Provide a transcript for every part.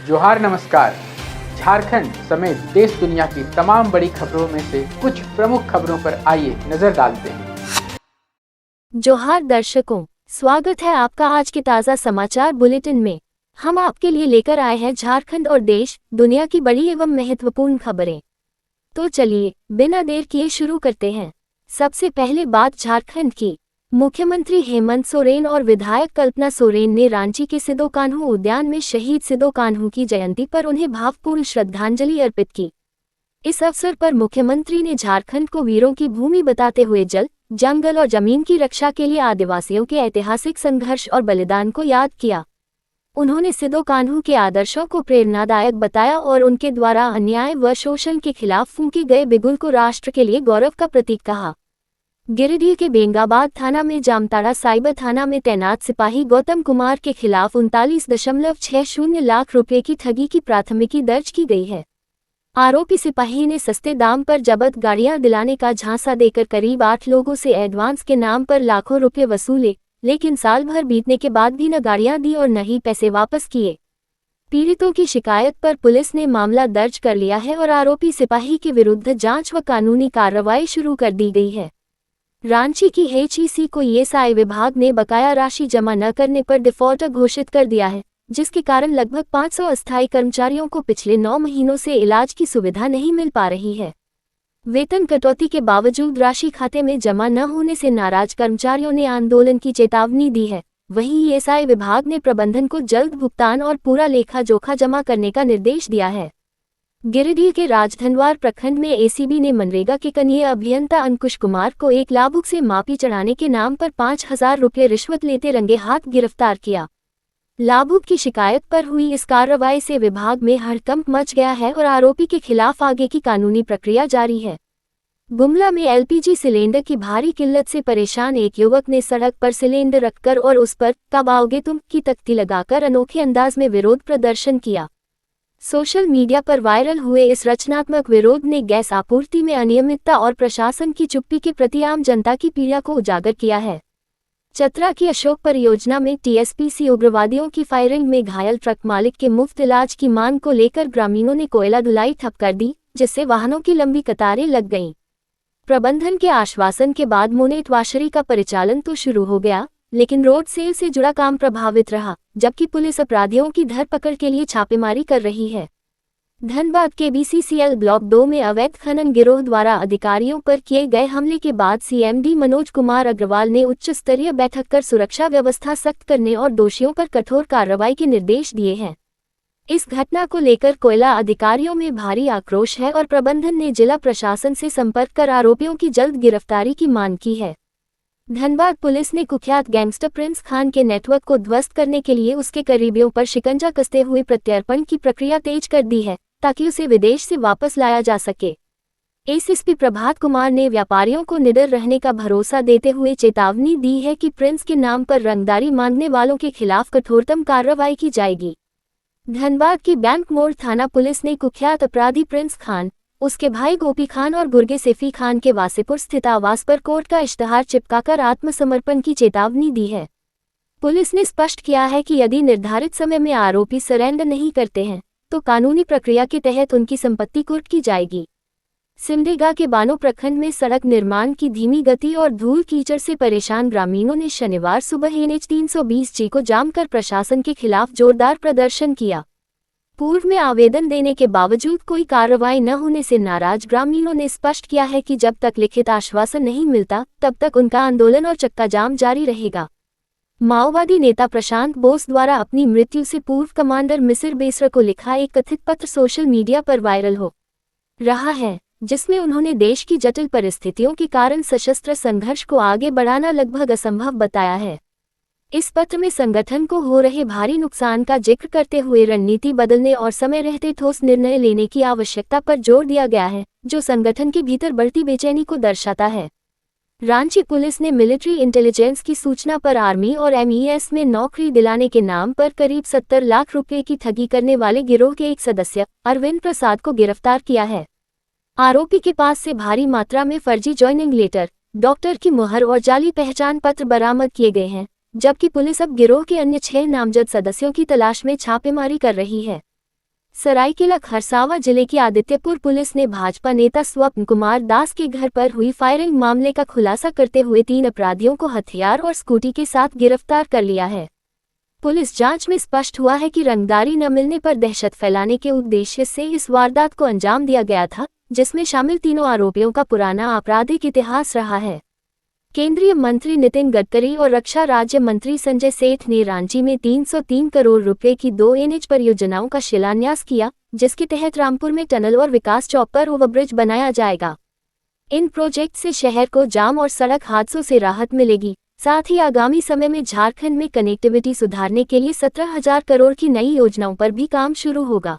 जोहार नमस्कार। झारखंड समेत देश दुनिया की तमाम बड़ी खबरों में से कुछ प्रमुख खबरों पर आइए नजर डालते हैं। जोहार दर्शकों, स्वागत है आपका आज के ताज़ा समाचार बुलेटिन में। हम आपके लिए लेकर आए हैं झारखंड और देश दुनिया की बड़ी एवं महत्वपूर्ण खबरें। तो चलिए बिना देर किए शुरू करते हैं। सबसे पहले बात झारखंड की। मुख्यमंत्री हेमंत सोरेन और विधायक कल्पना सोरेन ने रांची के सिदो कान्हू उद्यान में शहीद सिदो कान्हू की जयंती पर उन्हें भावपूर्ण श्रद्धांजलि अर्पित की। इस अवसर पर मुख्यमंत्री ने झारखंड को वीरों की भूमि बताते हुए जल, जंगल और जमीन की रक्षा के लिए आदिवासियों के ऐतिहासिक संघर्ष और बलिदान को याद किया। उन्होंने सिदो कान्हू के आदर्शों को प्रेरणादायक बताया और उनके द्वारा अन्याय व शोषण के खिलाफ फूंके गए बिगुल को राष्ट्र के लिए गौरव का प्रतीक कहा। गिरिडीह के बेंगाबाद थाना में जामताड़ा साइबर थाना में तैनात सिपाही गौतम कुमार के खिलाफ 39.60 लाख रुपए की ठगी की प्राथमिकी दर्ज की गई है। आरोपी सिपाही ने सस्ते दाम पर जब्त गाड़ियां दिलाने का झांसा देकर करीब 8 लोगों से एडवांस के नाम पर लाखों रुपए वसूले, लेकिन साल भर बीतने के बाद भी न गाड़ियां दी और न ही पैसे वापस किए। पीड़ितों की शिकायत पर पुलिस ने मामला दर्ज कर लिया है और आरोपी सिपाही के विरुद्ध जांच व कानूनी कार्रवाई शुरू कर दी गई है। रांची की HEC को ESI विभाग ने बकाया राशि जमा न करने पर डिफॉल्टर घोषित कर दिया है, जिसके कारण लगभग 500 अस्थायी कर्मचारियों को पिछले 9 महीनों से इलाज की सुविधा नहीं मिल पा रही है। वेतन कटौती के बावजूद राशि खाते में जमा न होने से नाराज कर्मचारियों ने आंदोलन की चेतावनी दी है। वहीं ESI विभाग ने प्रबंधन को जल्द भुगतान और पूरा लेखा जोखा जमा करने का निर्देश दिया है। गिरिडीह के राजधनवार प्रखंड में ACB ने मनरेगा के कनीय अभियंता अंकुश कुमार को एक लाभुक से मापी चढ़ाने के नाम पर 5,000 रुपये रिश्वत लेते रंगे हाथ गिरफ्तार किया। लाभुक की शिकायत पर हुई इस कार्रवाई से विभाग में हड़कंप मच गया है और आरोपी के खिलाफ आगे की कानूनी प्रक्रिया जारी है। गुमला में LPG सिलेंडर की भारी किल्लत से परेशान एक युवक ने सड़क पर सिलेंडर रखकर और उस पर "कब आओगे तुम" की तख्ती लगाकर अनोखे अंदाज में विरोध प्रदर्शन किया। सोशल मीडिया पर वायरल हुए इस रचनात्मक विरोध ने गैस आपूर्ति में अनियमितता और प्रशासन की चुप्पी के प्रति आम जनता की पीड़ा को उजागर किया है। चतरा की अशोक परियोजना में TSPC उग्रवादियों की फायरिंग में घायल ट्रक मालिक के मुफ्त इलाज की मांग को लेकर ग्रामीणों ने कोयला ढुलाई ठप कर दी, जिससे वाहनों की लंबी कतारें लग गईं। प्रबंधन के आश्वासन के बाद मोनेट वाशरी का परिचालन तो शुरू हो गया, लेकिन रोड सेल से जुड़ा काम प्रभावित रहा, जबकि पुलिस अपराधियों की धरपकड़ के लिए छापेमारी कर रही है। धनबाद के BCCL ब्लॉक 2 में अवैध खनन गिरोह द्वारा अधिकारियों पर किए गए हमले के बाद CMD मनोज कुमार अग्रवाल ने उच्च स्तरीय बैठक कर सुरक्षा व्यवस्था सख्त करने और दोषियों पर कठोर कार्रवाई के निर्देश दिए हैं। इस घटना को लेकर कोयला अधिकारियों में भारी आक्रोश है और प्रबंधन ने जिला प्रशासन से संपर्क कर आरोपियों की जल्द गिरफ्तारी की मांग की है। धनबाद पुलिस ने कुख्यात गैंगस्टर प्रिंस खान के नेटवर्क को ध्वस्त करने के लिए उसके करीबियों पर शिकंजा कसते हुए प्रत्यर्पण की प्रक्रिया तेज कर दी है, ताकि उसे विदेश से वापस लाया जा सके। ACSP प्रभात कुमार ने व्यापारियों को निडर रहने का भरोसा देते हुए चेतावनी दी है कि प्रिंस के नाम पर रंगदारी मांगने वालों के खिलाफ कठोरतम कार्रवाई की जाएगी। धनबाद की बैंक मोड़ थाना पुलिस ने कुख्यात अपराधी प्रिंस खान, उसके भाई गोपी खान और गुर्गे सेफी खान के वासेपुर स्थित आवास पर कोर्ट का इश्तहार चिपकाकर आत्मसमर्पण की चेतावनी दी है। पुलिस ने स्पष्ट किया है कि यदि निर्धारित समय में आरोपी सरेंडर नहीं करते हैं, तो कानूनी प्रक्रिया के तहत उनकी संपत्ति कुर्क की जाएगी। सिमडेगा के बानो प्रखंड में सड़क निर्माण की धीमी गति और धूल कीचड़ से परेशान ग्रामीणों ने शनिवार सुबह NH 320G को जाम कर प्रशासन के खिलाफ जोरदार प्रदर्शन किया। पूर्व में आवेदन देने के बावजूद कोई कार्रवाई न होने से नाराज ग्रामीणों ने स्पष्ट किया है कि जब तक लिखित आश्वासन नहीं मिलता, तब तक उनका आंदोलन और चक्का जाम जारी रहेगा। माओवादी नेता प्रशांत बोस द्वारा अपनी मृत्यु से पूर्व कमांडर मिसिर बेसरा को लिखा एक कथित पत्र सोशल मीडिया पर वायरल हो रहा है, जिसमें उन्होंने देश की जटिल परिस्थितियों के कारण सशस्त्र संघर्ष को आगे बढ़ाना लगभग असंभव बताया है। इस पत्र में संगठन को हो रहे भारी नुकसान का जिक्र करते हुए रणनीति बदलने और समय रहते ठोस निर्णय लेने की आवश्यकता पर जोर दिया गया है, जो संगठन के भीतर बढ़ती बेचैनी को दर्शाता है। रांची पुलिस ने मिलिट्री इंटेलिजेंस की सूचना पर आर्मी और MES में नौकरी दिलाने के नाम पर करीब 70 लाख रुपए की ठगी करने वाले गिरोह के एक सदस्य अरविंद प्रसाद को गिरफ्तार किया है। आरोपी के पास से भारी मात्रा में फर्जी ज्वाइनिंग लेटर, डॉक्टर की मुहर और जाली पहचान पत्र बरामद किए गए हैं, जबकि पुलिस अब गिरोह के अन्य 6 नामजद सदस्यों की तलाश में छापेमारी कर रही है। सरायकेला खरसावा जिले की आदित्यपुर पुलिस ने भाजपा नेता स्वप्न कुमार दास के घर पर हुई फायरिंग मामले का खुलासा करते हुए 3 अपराधियों को हथियार और स्कूटी के साथ गिरफ्तार कर लिया है। पुलिस जांच में स्पष्ट हुआ है कि रंगदारी न मिलने पर दहशत फैलाने के उद्देश्य से इस वारदात को अंजाम दिया गया था, जिसमें शामिल तीनों आरोपियों का पुराना आपराधिक इतिहास रहा है। केंद्रीय मंत्री नितिन गडकरी और रक्षा राज्य मंत्री संजय सेठ ने रांची में 303 करोड़ रुपए की 2 एनएच परियोजनाओं का शिलान्यास किया, जिसके तहत रामपुर में टनल और विकास चौक पर ओवरब्रिज बनाया जाएगा। इन प्रोजेक्ट से शहर को जाम और सड़क हादसों से राहत मिलेगी। साथ ही आगामी समय में झारखंड में कनेक्टिविटी सुधारने के लिए 17,000 करोड़ की नई योजनाओं पर भी काम शुरू होगा।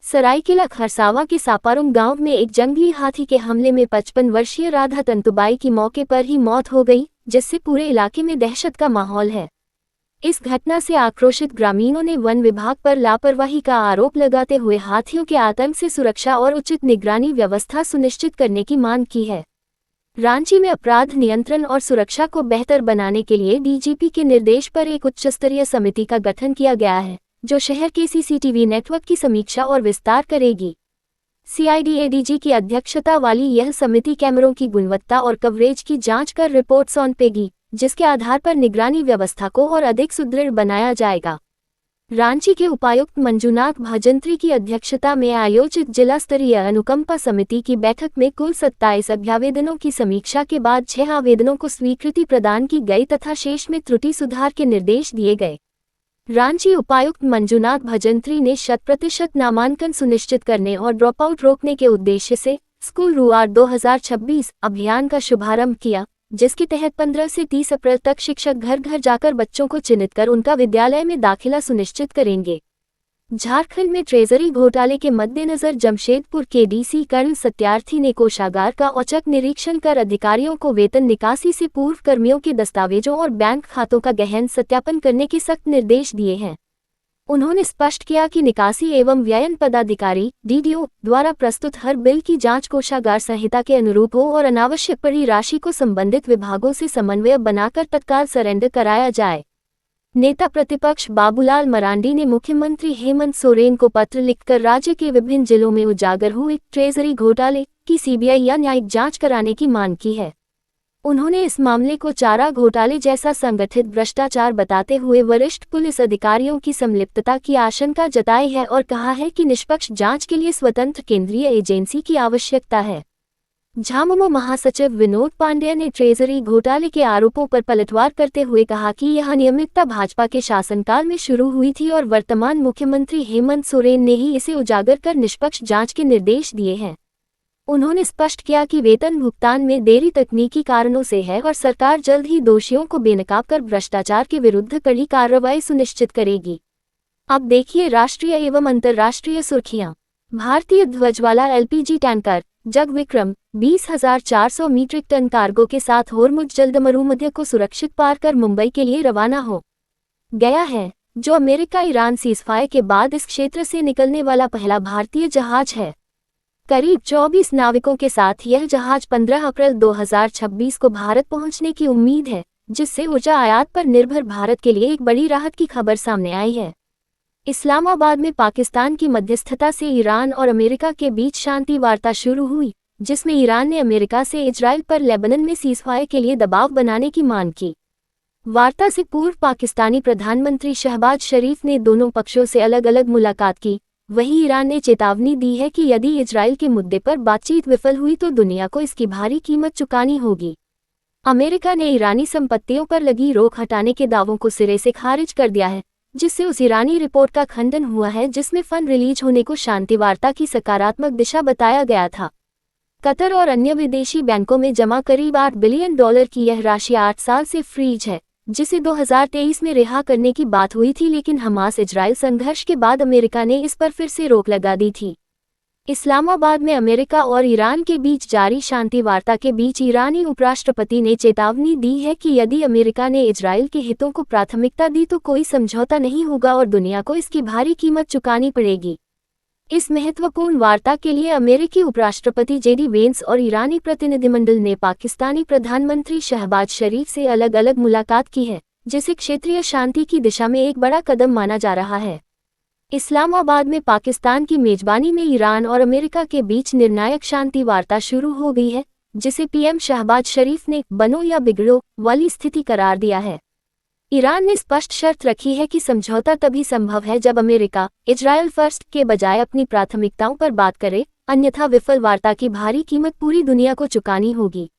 सरायकेला खरसावा के सापारुम गांव में एक जंगली हाथी के हमले में 55 वर्षीय राधा तंतुबाई की मौके पर ही मौत हो गई, जिससे पूरे इलाके में दहशत का माहौल है। इस घटना से आक्रोशित ग्रामीणों ने वन विभाग पर लापरवाही का आरोप लगाते हुए हाथियों के आतंक से सुरक्षा और उचित निगरानी व्यवस्था सुनिश्चित करने की मांग की है। रांची में अपराध नियंत्रण और सुरक्षा को बेहतर बनाने के लिए डीजीपी के निर्देश पर एक उच्चस्तरीय समिति का गठन किया गया है, जो शहर के सीसीटीवी नेटवर्क की समीक्षा और विस्तार करेगी। सीआईडी-एडीजी की अध्यक्षता वाली यह समिति कैमरों की गुणवत्ता और कवरेज की जांच कर रिपोर्ट सौंपेगी, जिसके आधार पर निगरानी व्यवस्था को और अधिक सुदृढ़ बनाया जाएगा। रांची के उपायुक्त मंजुनाथ भजंत्री की अध्यक्षता में आयोजित जिला स्तरीय अनुकंपा समिति की बैठक में कुल 27 अभ्यावेदनों की समीक्षा के बाद 6 आवेदनों को स्वीकृति प्रदान की गई तथा शेष में त्रुटि सुधार के निर्देश दिए गए। रांची उपायुक्त मंजुनाथ भजंत्री ने 100% नामांकन सुनिश्चित करने और ड्रॉपआउट रोकने के उद्देश्य से स्कूल रुआर 2026 अभियान का शुभारंभ किया, जिसके तहत 15 से 30 अप्रैल तक शिक्षक घर घर जाकर बच्चों को चिन्हित कर उनका विद्यालय में दाखिला सुनिश्चित करेंगे। झारखंड में ट्रेजरी घोटाले के मद्देनजर जमशेदपुर के डीसी कर्नल सत्यार्थी ने कोषागार का औचक निरीक्षण कर अधिकारियों को वेतन निकासी से पूर्व कर्मियों के दस्तावेजों और बैंक खातों का गहन सत्यापन करने के सख्त निर्देश दिए हैं। उन्होंने स्पष्ट किया कि निकासी एवं व्ययन पदाधिकारी डीडीओ द्वारा प्रस्तुत हर बिल की जांच कोषागार संहिता के अनुरूप हो और अनावश्यक पड़ी राशि को संबंधित विभागों से समन्वय बनाकर तत्काल सरेंडर कराया जाए। नेता प्रतिपक्ष बाबूलाल मरांडी ने मुख्यमंत्री हेमंत सोरेन को पत्र लिखकर राज्य के विभिन्न जिलों में उजागर हुए ट्रेजरी घोटाले की सीबीआई या न्यायिक जांच कराने की मांग की है। उन्होंने इस मामले को चारा घोटाले जैसा संगठित भ्रष्टाचार बताते हुए वरिष्ठ पुलिस अधिकारियों की संलिप्तता की आशंका जताई है और कहा है कि निष्पक्ष जांच के लिए स्वतंत्र केंद्रीय एजेंसी की आवश्यकता है। झामुमो महासचिव विनोद पांडेय ने ट्रेजरी घोटाले के आरोपों पर पलटवार करते हुए कहा कि यह अनियमितता भाजपा के शासनकाल में शुरू हुई थी और वर्तमान मुख्यमंत्री हेमंत सोरेन ने ही इसे उजागर कर निष्पक्ष जांच के निर्देश दिए हैं। उन्होंने स्पष्ट किया कि वेतन भुगतान में देरी तकनीकी कारणों से है और सरकार जल्द ही दोषियों को बेनकाब कर भ्रष्टाचार के विरुद्ध कड़ी कार्रवाई सुनिश्चित करेगी। अब देखिए राष्ट्रीय एवं अंतर्राष्ट्रीय सुर्खियां। भारतीय ध्वज वाला LPG tanker Jagvikram 20,400 metric tonne cargo के साथ होर्मुज जलदमरुमध्य को सुरक्षित पार कर मुंबई के लिए रवाना हो गया है, जो अमेरिका ईरान सीज़फायर के बाद इस क्षेत्र से निकलने वाला पहला भारतीय जहाज है। करीब 24 नाविकों के साथ यह जहाज 15 अप्रैल 2026 को भारत पहुंचने की उम्मीद है, जिससे ऊर्जा आयात पर निर्भर भारत के लिए एक बड़ी राहत की खबर सामने आई है। इस्लामाबाद में पाकिस्तान की मध्यस्थता से ईरान और अमेरिका के बीच शांति वार्ता शुरू हुई, जिसमें ईरान ने अमेरिका से इजराइल पर लेबनान में सीज़फायर के लिए दबाव बनाने की मांग की। वार्ता से पूर्व पाकिस्तानी प्रधानमंत्री शहबाज शरीफ ने दोनों पक्षों से अलग अलग मुलाकात की। वहीं ईरान ने चेतावनी दी है कि यदि इजराइल के मुद्दे पर बातचीत विफल हुई तो दुनिया को इसकी भारी कीमत चुकानी होगी। अमेरिका ने ईरानी संपत्तियों पर लगी रोक हटाने के दावों को सिरे से खारिज कर दिया है, जिससे उस ईरानी रिपोर्ट का खंडन हुआ है जिसमें फंड रिलीज होने को शांति वार्ता की सकारात्मक दिशा बताया गया था। कतर और अन्य विदेशी बैंकों में जमा करीब $8 बिलियन की यह राशि 8 साल से फ्रीज है, जिसे 2023 में रिहा करने की बात हुई थी, लेकिन हमास इजराइल संघर्ष के बाद अमेरिका ने इस पर फिर से रोक लगा दी थी। इस्लामाबाद में अमेरिका और ईरान के बीच जारी शांति वार्ता के बीच ईरानी उपराष्ट्रपति ने चेतावनी दी है कि यदि अमेरिका ने इजराइल के हितों को प्राथमिकता दी तो कोई समझौता नहीं होगा और दुनिया को इसकी भारी कीमत चुकानी पड़ेगी। इस महत्वपूर्ण वार्ता के लिए अमेरिकी उपराष्ट्रपति जेडी वेंस और ईरानी प्रतिनिधिमंडल ने पाकिस्तानी प्रधानमंत्री शहबाज शरीफ से अलग अलग मुलाकात की है, जिसे क्षेत्रीय शांति की दिशा में एक बड़ा कदम माना जा रहा है। इस्लामाबाद में पाकिस्तान की मेजबानी में ईरान और अमेरिका के बीच निर्णायक शांति वार्ता शुरू हो गई है, जिसे पीएम शहबाज शरीफ ने बनो या बिगड़ो वाली स्थिति करार दिया है। ईरान ने स्पष्ट शर्त रखी है कि समझौता तभी संभव है जब अमेरिका इजरायल फर्स्ट के बजाय अपनी प्राथमिकताओं पर बात करे, अन्यथा विफल वार्ता की भारी कीमत पूरी दुनिया को चुकानी होगी।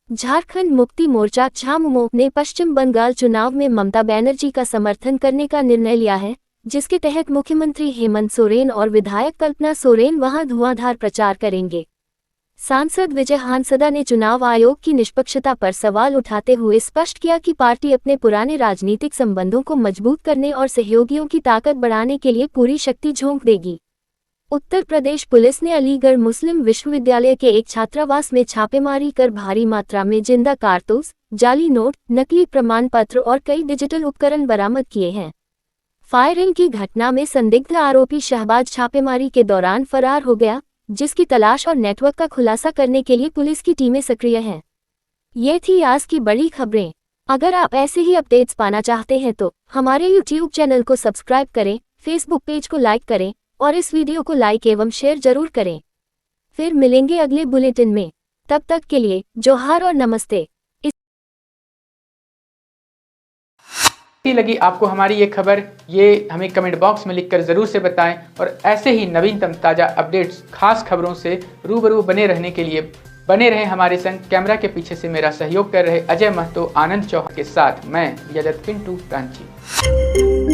झारखंड मुक्ति मोर्चा झामुमो ने पश्चिम बंगाल चुनाव में ममता बनर्जी का समर्थन करने का निर्णय लिया है, जिसके तहत मुख्यमंत्री हेमंत सोरेन और विधायक कल्पना सोरेन वहां धुआंधार प्रचार करेंगे। सांसद विजय हांसदा ने चुनाव आयोग की निष्पक्षता पर सवाल उठाते हुए स्पष्ट किया कि पार्टी अपने पुराने राजनीतिक संबंधों को मजबूत करने और सहयोगियों की ताकत बढ़ाने के लिए पूरी शक्ति झोंक देगी। उत्तर प्रदेश पुलिस ने अलीगढ़ मुस्लिम विश्वविद्यालय के एक छात्रावास में छापेमारी कर भारी मात्रा में जिंदा कारतूस, जाली नोट, नकली प्रमाण पत्र और कई डिजिटल उपकरण बरामद किए हैं। फायरिंग की घटना में संदिग्ध आरोपी शहबाज छापेमारी के दौरान फरार हो गया, जिसकी तलाश और नेटवर्क का खुलासा करने के लिए पुलिस की टीमें सक्रिय हैं। ये थी आज की बड़ी खबरें। अगर आप ऐसे ही अपडेट्स पाना चाहते हैं तो हमारे यूट्यूब चैनल को सब्सक्राइब करें, फेसबुक पेज को लाइक करें और इस वीडियो को लाइक एवं शेयर जरूर करें। फिर मिलेंगे अगले बुलेटिन में। तब तक के लिए जोहार और नमस्ते। कैसी लगी आपको हमारी ये खबर, ये हमें कमेंट बॉक्स में लिखकर ज़रूर से बताएं और ऐसे ही नवीनतम ताज़ा अपडेट्स, खास खबरों से रूबरू बने रहने के लिए बने रहें हमारे संग। कैमरा के पीछे से मेरा सहयोग कर रहे अजय महतो, आनंद चौहान के साथ मैं यजत पिंटू रांची।